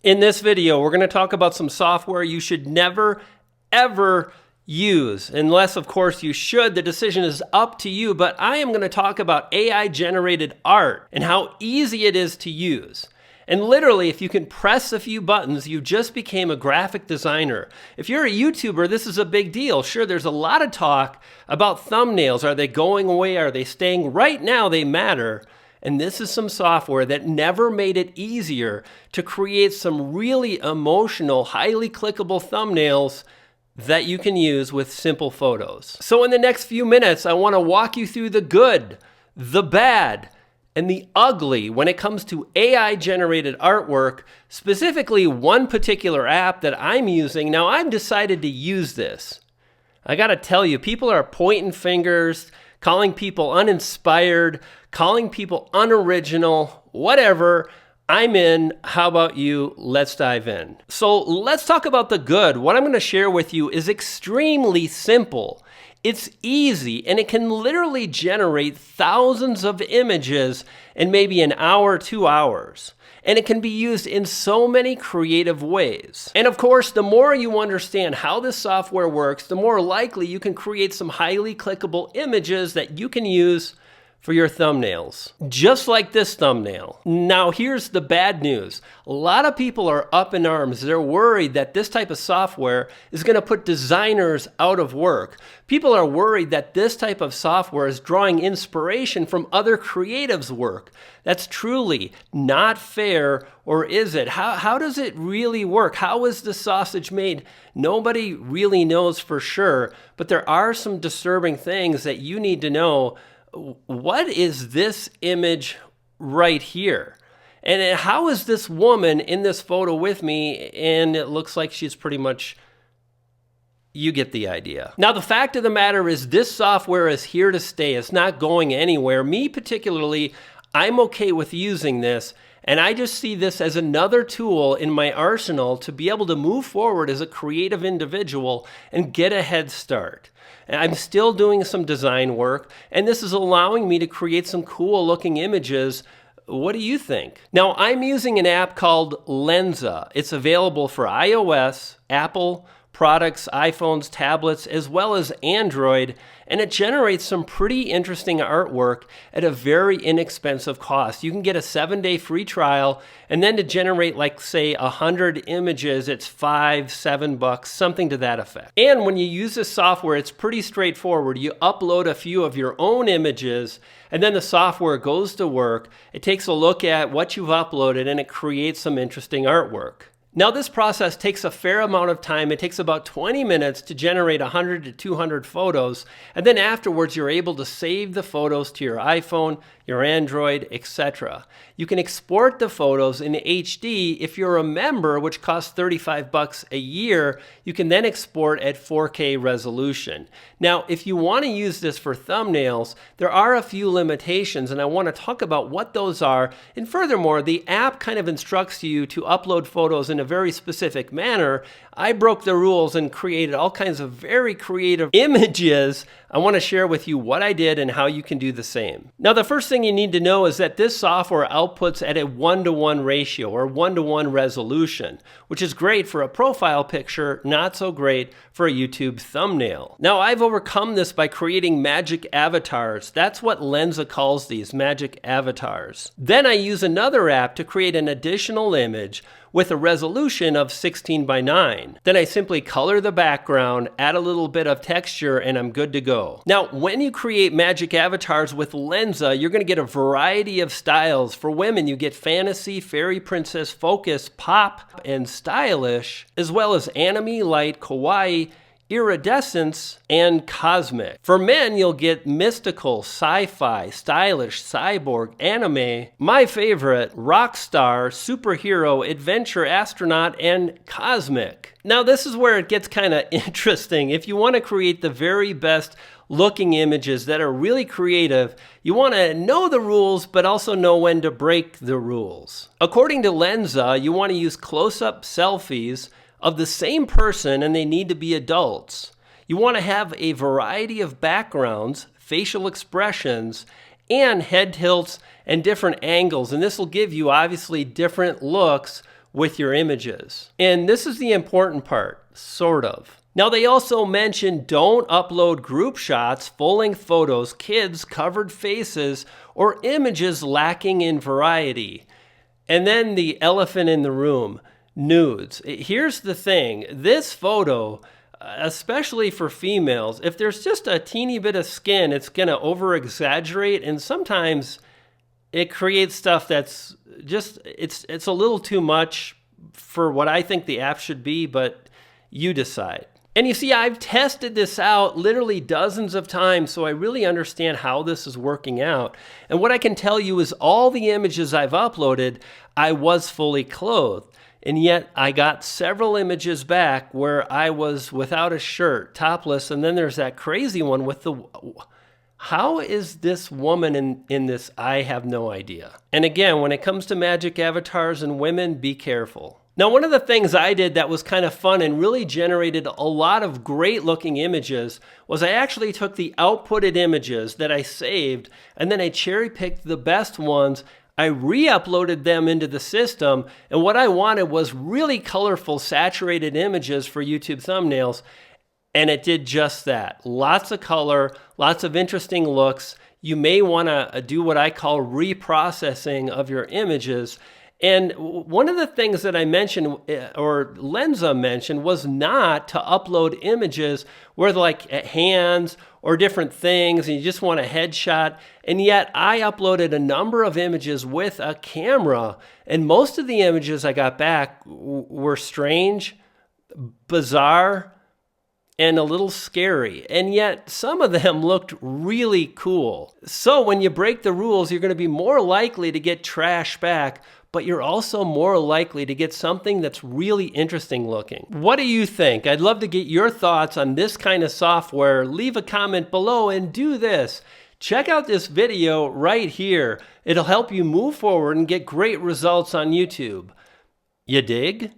In this video, we're going to talk about some software you should never, ever use. Unless, of course, you should. The decision is up to you. But I am going to talk about AI-generated art and how easy it is to use. And literally, if you can press a few buttons, you just became a graphic designer. If you're a YouTuber, this is a big deal. Sure, there's a lot of talk about thumbnails. Are they going away? Are they staying? Right now, they matter. And this is some software that never made it easier to create some really emotional, highly clickable thumbnails that you can use with simple photos. So in the next few minutes, I want to walk you through the good, the bad, and the ugly when it comes to AI-generated artwork, specifically one particular app that I'm using. Now, I've decided to use this. I gotta tell you, people are pointing fingers, calling people uninspired, calling people unoriginal, whatever. I'm in. How about you? Let's dive in. So let's talk about the good. What I'm going to share with you is extremely simple. It's easy, and it can literally generate thousands of images in maybe an hour, 2 hours. And it can be used in so many creative ways. And of course, the more you understand how this software works, the more likely you can create some highly clickable images that you can use for your thumbnails, just like this thumbnail. Now, here's the bad news. A lot of people are up in arms. They're worried that this type of software is going to put designers out of work. People are worried that this type of software is drawing inspiration from other creatives' work. That's truly not fair, or is it? How does it really work? How is the sausage made? Nobody really knows for sure, but there are some disturbing things that you need to know. What is this image right here? And how is this woman in this photo with me? And it looks like she's pretty much, you get the idea. Now, the fact of the matter is this software is here to stay. It's not going anywhere. Me particularly, I'm okay with using this. And I just see this as another tool in my arsenal to be able to move forward as a creative individual and get a head start. And I'm still doing some design work, and this is allowing me to create some cool looking images. What do you think? Now, I'm using an app called Lensa. It's available for iOS, Apple products, iPhones, tablets, as well as Android, and it generates some pretty interesting artwork at a very inexpensive cost. You can get a 7-day free trial, and then to generate, like, say, 100 images, it's $5, $7, something to that effect. And when you use this software, it's pretty straightforward. You upload a few of your own images, and then the software goes to work. It takes a look at what you've uploaded, and it creates some interesting artwork. Now, this process takes a fair amount of time. It takes about 20 minutes to generate 100 to 200 photos, and then afterwards you're able to save the photos to your iPhone, your Android, etc. You can export the photos in HD. If you're a member, which costs $35 a year, you can then export at 4K resolution. Now, if you want to use this for thumbnails, there are a few limitations, and I want to talk about what those are. And furthermore, the app kind of instructs you to upload photos in a very specific manner. I broke the rules and created all kinds of very creative images. I want to share with you what I did and how you can do the same. Now, the first thing you need to know is that this software outputs at a 1:1 ratio or 1:1 resolution, which is great for a profile picture, not so great for a YouTube thumbnail. Now, I've overcome this by creating magic avatars. That's what Lensa calls these, magic avatars. Then I use another app to create an additional image with a resolution of 16:9. Then I simply color the background, add a little bit of texture, and I'm good to go. Now, when you create magic avatars with Lensa, you're going to get a variety of styles. For women, you get fantasy, fairy princess, focus, pop, and stylish, as well as anime, light, kawaii, iridescence, and cosmic. For men, you'll get mystical, sci-fi, stylish, cyborg, anime, my favorite, rock star, superhero, adventure, astronaut, and cosmic. Now, this is where it gets kind of interesting. If you want to create the very best looking images that are really creative, you want to know the rules, but also know when to break the rules. According to Lensa, you want to use close-up selfies of the same person, and they need to be adults. You want to have a variety of backgrounds, facial expressions, and head tilts and different angles. And this will give you obviously different looks with your images. And this is the important part, sort of. Now, they also mention don't upload group shots, full-length photos, kids, covered faces, or images lacking in variety. And then the elephant in the room, nudes. Here's the thing. This photo, especially for females, if there's just a teeny bit of skin, it's going to over-exaggerate, and sometimes it creates stuff that's just, it's a little too much for what I think the app should be, but you decide. And you see, I've tested this out literally dozens of times, so I really understand how this is working out. And what I can tell you is all the images I've uploaded, I was fully clothed. And yet I got several images back where I was without a shirt, topless, and then there's that crazy one with the... How is this woman in this? I have no idea. And again, when it comes to magic avatars and women, be careful. Now, one of the things I did that was kind of fun and really generated a lot of great looking images was I actually took the outputted images that I saved and then I cherry picked the best ones. I re-uploaded them into the system, and what I wanted was really colorful, saturated images for YouTube thumbnails. And it did just that. Lots of color, lots of interesting looks. You may want to do what I call reprocessing of your images. And one of the things that I mentioned, or Lensa mentioned, was not to upload images where like hands or different things and you just want a headshot. And yet I uploaded a number of images with a camera, and most of the images I got back were strange, bizarre, and a little scary, and yet some of them looked really cool. So when you break the rules, you're going to be more likely to get trash back, but you're also more likely to get something that's really interesting looking. What do you think? I'd love to get your thoughts on this kind of software. Leave a comment below and do this. Check out this video right here. It'll help you move forward and get great results on YouTube. You dig?